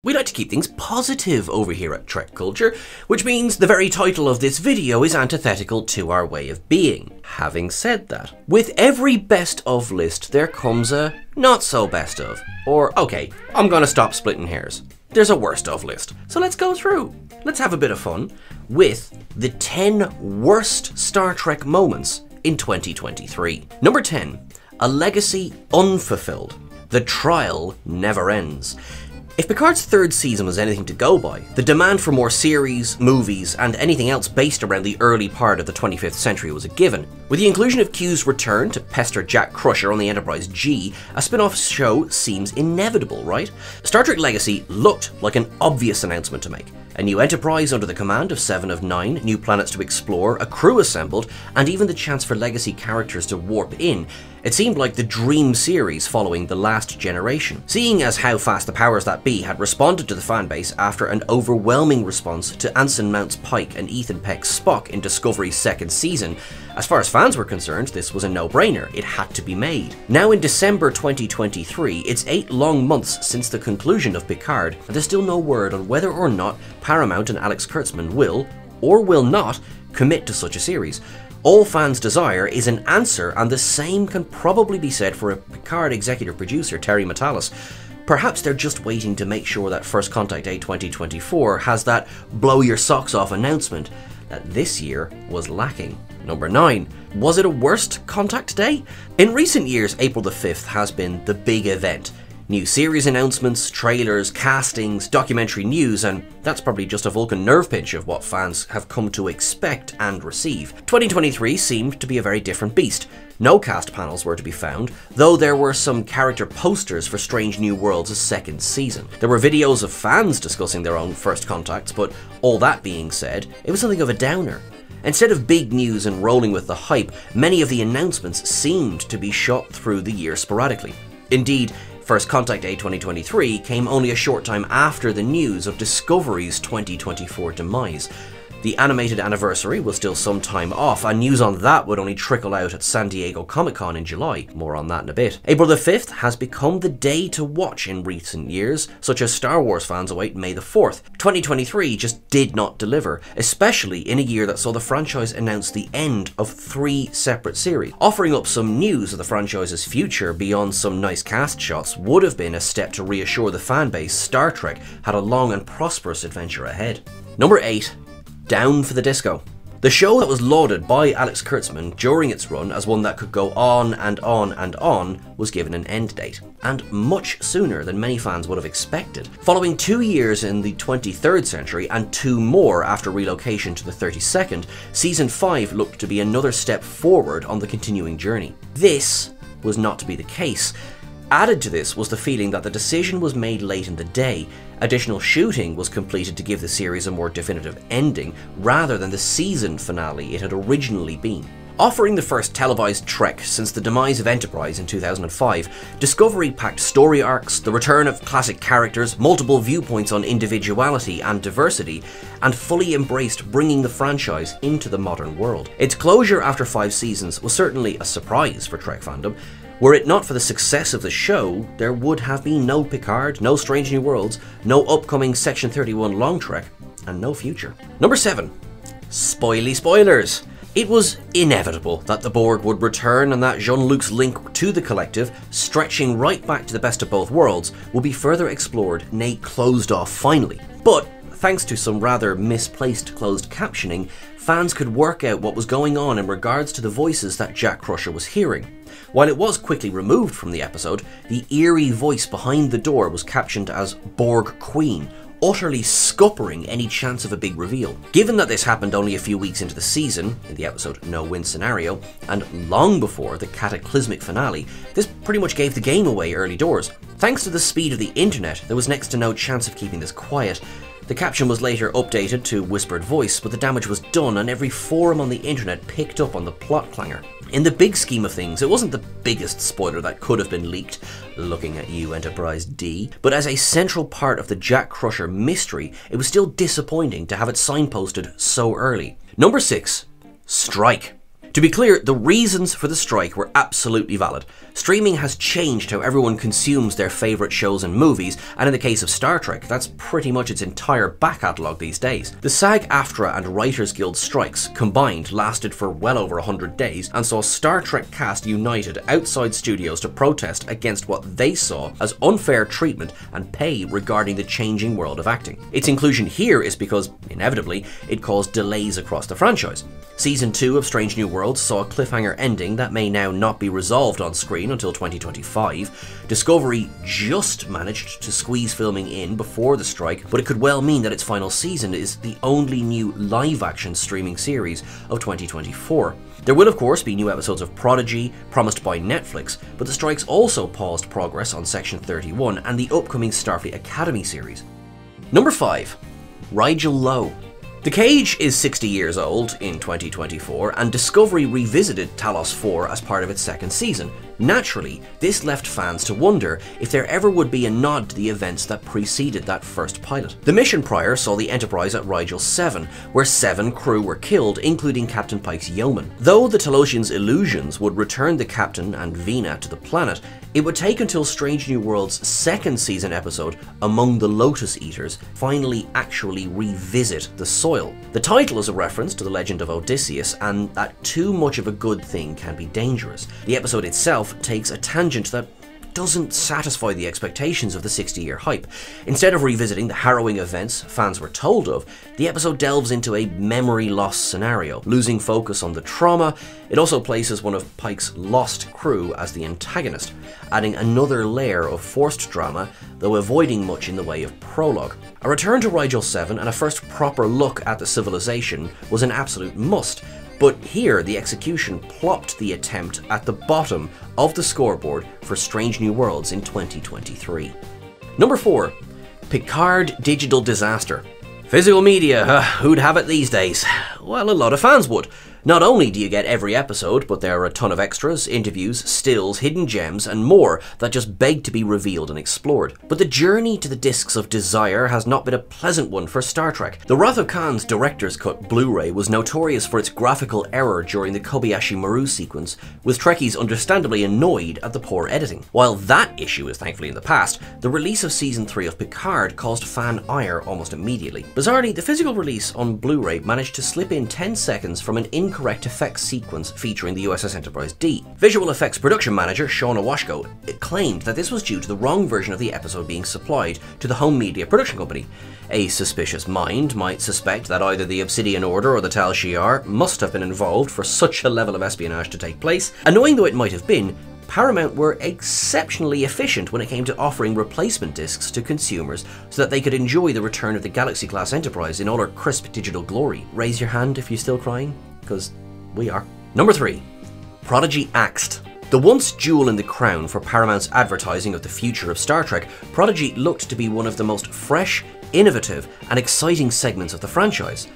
We like to keep things positive over here at TrekCulture, which means the very title of this video is antithetical to our way of being. Having said that, with every best of list there comes a not so best of. Or, okay, I'm gonna stop splitting hairs. There's a worst of list. So let's go through. Let's have a bit of fun with the 10 worst Star Trek moments in 2023. Number 10, a legacy unfulfilled. The trial never ends. If Picard's third season was anything to go by, the demand for more series, movies, and anything else based around the early part of the 25th century was a given. With the inclusion of Q's return to pester Jack Crusher on the Enterprise G, a spin-off show seems inevitable, right? Star Trek Legacy looked like an obvious announcement to make. A new Enterprise under the command of 7 of 9, new planets to explore, a crew assembled, and even the chance for Legacy characters to warp in. It seemed like the dream series following The Last Generation. Seeing as how fast the powers that be had responded to the fanbase after an overwhelming response to Anson Mount's Pike and Ethan Peck's Spock in Discovery's second season, as far as fans were concerned, this was a no-brainer. It had to be made. Now in December 2023, it's 8 long months since the conclusion of Picard, and there's still no word on whether or not Paramount and Alex Kurtzman will, or will not, commit to such a series. All fans desire is an answer, and the same can probably be said for a Picard executive producer, Terry Matalas. Perhaps they're just waiting to make sure that First Contact Day 2024 has that blow your socks off announcement that this year was lacking. Number 9. Was it a worst Contact Day? In recent years, April the 5th has been the big event. New series announcements, trailers, castings, documentary news, and that's probably just a Vulcan nerve pinch of what fans have come to expect and receive. 2023 seemed to be a very different beast. No cast panels were to be found, though there were some character posters for Strange New Worlds' second season. There were videos of fans discussing their own first contacts, but all that being said, it was something of a downer. Instead of big news and rolling with the hype, many of the announcements seemed to be shot through the year sporadically. Indeed, First Contact Day 2023 came only a short time after the news of Discovery's 2024 demise. The animated anniversary was still some time off, and news on that would only trickle out at San Diego Comic-Con in July. More on that in a bit. April the 5th has become the day to watch in recent years, such as Star Wars fans await May the 4th. 2023 just did not deliver, especially in a year that saw the franchise announce the end of 3 separate series. Offering up some news of the franchise's future beyond some nice cast shots would have been a step to reassure the fanbase Star Trek had a long and prosperous adventure ahead. Number 8. Down for the Disco. The show that was lauded by Alex Kurtzman during its run as one that could go on and on and on was given an end date, and much sooner than many fans would have expected. Following 2 years in the 23rd century and 2 more after relocation to the 32nd, Season 5 looked to be another step forward on the continuing journey. This was not to be the case. Added to this was the feeling that the decision was made late in the day. Additional shooting was completed to give the series a more definitive ending, rather than the season finale it had originally been. Offering the first televised Trek since the demise of Enterprise in 2005, Discovery packed story arcs, the return of classic characters, multiple viewpoints on individuality and diversity, and fully embraced bringing the franchise into the modern world. Its closure after 5 seasons was certainly a surprise for Trek fandom. Were it not for the success of the show, there would have been no Picard, no Strange New Worlds, no upcoming Section 31 long trek, and no future. Number 7. Spoily spoilers. It was inevitable that the Borg would return, and that Jean-Luc's link to the collective, stretching right back to the best of both worlds, will be further explored, nay closed off finally. But thanks to some rather misplaced closed captioning, fans could work out what was going on in regards to the voices that Jack Crusher was hearing. While it was quickly removed from the episode, the eerie voice behind the door was captioned as Borg Queen, utterly scuppering any chance of a big reveal. Given that this happened only a few weeks into the season, in the episode No Win Scenario, and long before the cataclysmic finale, this pretty much gave the game away early doors. Thanks to the speed of the internet, there was next to no chance of keeping this quiet. The caption was later updated to whispered voice, but the damage was done, and every forum on the internet picked up on the plot clanger. In the big scheme of things, it wasn't the biggest spoiler that could have been leaked, looking at you Enterprise D, but as a central part of the Jack Crusher mystery, it was still disappointing to have it signposted so early. Number 6. Strike. To be clear, the reasons for the strike were absolutely valid. Streaming has changed how everyone consumes their favourite shows and movies, and in the case of Star Trek, that's pretty much its entire back catalogue these days. The SAG-AFTRA and Writers Guild strikes combined lasted for well over 100 days and saw Star Trek cast united outside studios to protest against what they saw as unfair treatment and pay regarding the changing world of acting. Its inclusion here is because, inevitably, it caused delays across the franchise. Season 2 of Strange New Worlds saw a cliffhanger ending that may now not be resolved on screen until 2025. Discovery just managed to squeeze filming in before the strike, but it could well mean that its final season is the only new live-action streaming series of 2024. There will of course be new episodes of Prodigy, promised by Netflix, but the strikes also paused progress on Section 31 and the upcoming Starfleet Academy series. Number 5. Rigel Low. The Cage is 60 years old in 2024, and Discovery revisited Talos 4 as part of its second season. Naturally, this left fans to wonder if there ever would be a nod to the events that preceded that first pilot. The mission prior saw the Enterprise at Rigel 7, where 7 crew were killed, including Captain Pike's yeoman. Though the Talosians' illusions would return the Captain and Vina to the planet, it would take until Strange New Worlds' second season episode, Among the Lotus Eaters, finally actually revisit the soil. The title is a reference to the legend of Odysseus, and that too much of a good thing can be dangerous. The episode itself takes a tangent that doesn't satisfy the expectations of the 60-year hype. Instead of revisiting the harrowing events fans were told of, the episode delves into a memory loss scenario, losing focus on the trauma. It also places one of Pike's lost crew as the antagonist, adding another layer of forced drama, though avoiding much in the way of prologue. A return to Rigel 7 and a first proper look at the civilization was an absolute must, but here the execution plopped the attempt at the bottom of the scoreboard for Strange New Worlds in 2023. Number 4. Picard Digital Disaster. Physical media, who'd have it these days? Well, a lot of fans would. Not only do you get every episode, but there are a ton of extras, interviews, stills, hidden gems, and more that just beg to be revealed and explored. But the journey to the discs of desire has not been a pleasant one for Star Trek. The Wrath of Khan's Director's Cut Blu-ray was notorious for its graphical error during the Kobayashi Maru sequence, with Trekkies understandably annoyed at the poor editing. While that issue is thankfully in the past, the release of Season 3 of Picard caused fan ire almost immediately. Bizarrely, the physical release on Blu-ray managed to slip in 10 seconds from an incorrect effects sequence featuring the USS Enterprise D. Visual effects production manager Shauna Washko claimed that this was due to the wrong version of the episode being supplied to the home media production company. A suspicious mind might suspect that either the Obsidian Order or the Tal Shiar must have been involved for such a level of espionage to take place. Annoying though it might have been, Paramount were exceptionally efficient when it came to offering replacement discs to consumers so that they could enjoy the return of the Galaxy-class Enterprise in all her crisp digital glory. Raise your hand if you're still crying, because we are. Number 3. Prodigy AX. The once jewel in the crown for Paramount's advertising of the future of Star Trek, Prodigy looked to be one of the most fresh, innovative, and exciting segments of the franchise.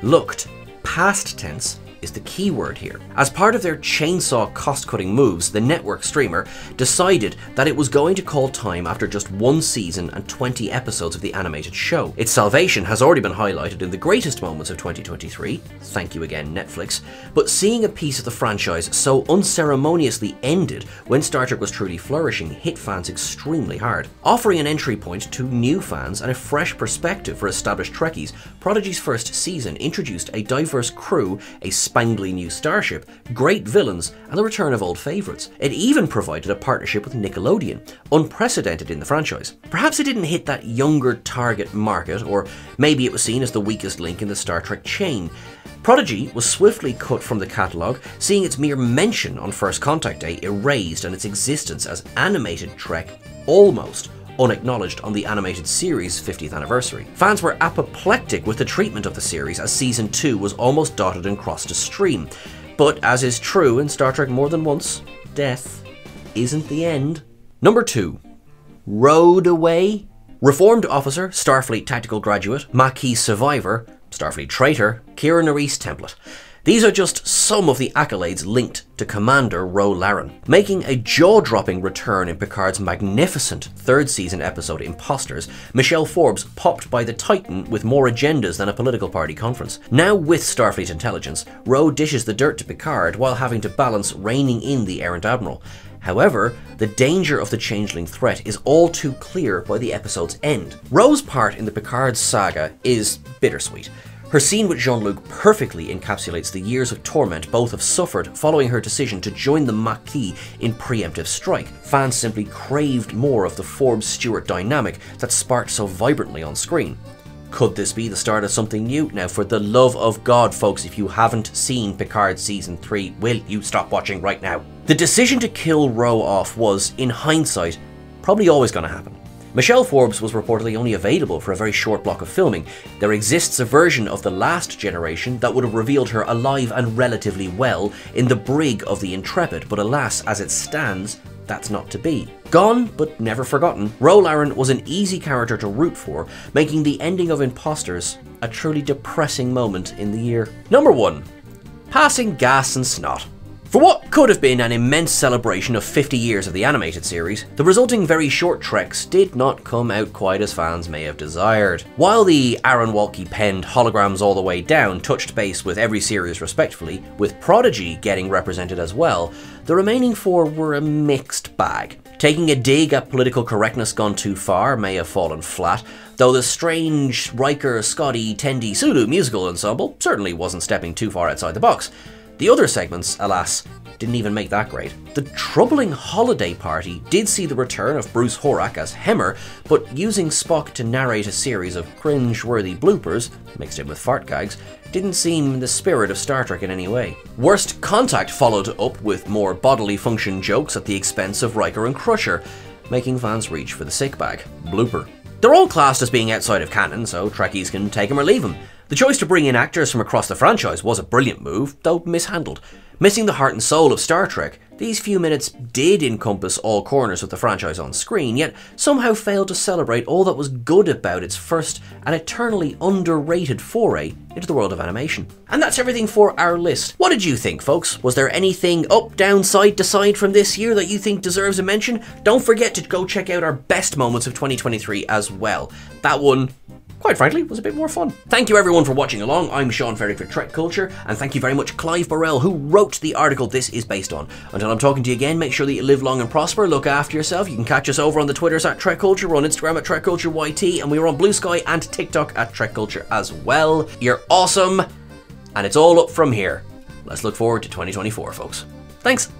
Looked, past tense, is the key word here. As part of their chainsaw cost-cutting moves, the network streamer decided that it was going to call time after just 1 season and 20 episodes of the animated show. Its salvation has already been highlighted in the greatest moments of 2023, thank you again Netflix, but seeing a piece of the franchise so unceremoniously ended when Star Trek was truly flourishing hit fans extremely hard. Offering an entry point to new fans and a fresh perspective for established Trekkies, Prodigy's first season introduced a diverse crew, a spangly new starship, great villains, and the return of old favourites. It even provided a partnership with Nickelodeon, unprecedented in the franchise. Perhaps it didn't hit that younger target market, or maybe it was seen as the weakest link in the Star Trek chain. Prodigy was swiftly cut from the catalogue, seeing its mere mention on First Contact Day erased and its existence as animated Trek almost unacknowledged on the animated series' 50th anniversary. Fans were apoplectic with the treatment of the series as Season 2 was almost dotted and crossed to stream. But as is true in Star Trek more than once, death isn't the end. Number 2. Rowed Away. Reformed officer, Starfleet tactical graduate, Maquis survivor, Starfleet traitor, Kira Nerys template. These are just some of the accolades linked to Commander Ro Laren. Making a jaw-dropping return in Picard's magnificent 3rd season episode Imposters, Michelle Forbes popped by the Titan with more agendas than a political party conference. Now with Starfleet intelligence, Ro dishes the dirt to Picard while having to balance reining in the errant admiral. However, the danger of the changeling threat is all too clear by the episode's end. Ro's part in the Picard saga is bittersweet. Her scene with Jean-Luc perfectly encapsulates the years of torment both have suffered following her decision to join the Maquis in preemptive strike. Fans simply craved more of the Forbes-Stewart dynamic that sparked so vibrantly on screen. Could this be the start of something new? Now, for the love of God, folks, if you haven't seen Picard Season 3, will you stop watching right now? The decision to kill Ro off was, in hindsight, probably always going to happen. Michelle Forbes was reportedly only available for a very short block of filming. There exists a version of The Last Generation that would have revealed her alive and relatively well in the brig of the Intrepid, but alas, as it stands, that's not to be. Gone, but never forgotten, Ro Laren was an easy character to root for, making the ending of Imposters a truly depressing moment in the year. Number 1. Passing gas and snot. For what could have been an immense celebration of 50 years of the animated series, the resulting very short treks did not come out quite as fans may have desired. While the Aaron Waltke penned Holograms All the Way Down touched base with every series respectfully, with Prodigy getting represented as well, the remaining 4 were a mixed bag. Taking a dig at political correctness gone too far may have fallen flat, though the strange Riker, Scotty, Tendi, Sulu musical ensemble certainly wasn't stepping too far outside the box. The other segments, alas, didn't even make that great. The troubling holiday party did see the return of Bruce Horak as Hemmer, but using Spock to narrate a series of cringe-worthy bloopers, mixed in with fart gags, didn't seem in the spirit of Star Trek in any way. Worst Contact followed up with more bodily function jokes at the expense of Riker and Crusher, making fans reach for the sick bag. Blooper. They're all classed as being outside of canon, so Trekkies can take them or leave them. The choice to bring in actors from across the franchise was a brilliant move, though mishandled. Missing the heart and soul of Star Trek, these few minutes did encompass all corners of the franchise on screen, yet somehow failed to celebrate all that was good about its first and eternally underrated foray into the world of animation. And that's everything for our list. What did you think, folks? Was there anything up, down, side to side from this year that you think deserves a mention? Don't forget to go check out our best moments of 2023 as well. That one, quite frankly, was a bit more fun. Thank you everyone for watching along. I'm Sean Ferrick for TrekCulture, and thank you very much Clive Burrell, who wrote the article this is based on. Until I'm talking to you again, make sure that you live long and prosper, look after yourself. You can catch us over on the Twitters at TrekCulture, we're on Instagram at TrekCultureYT, and we're on Blue Sky and TikTok at TrekCulture as well. You're awesome, and it's all up from here. Let's look forward to 2024, folks. Thanks.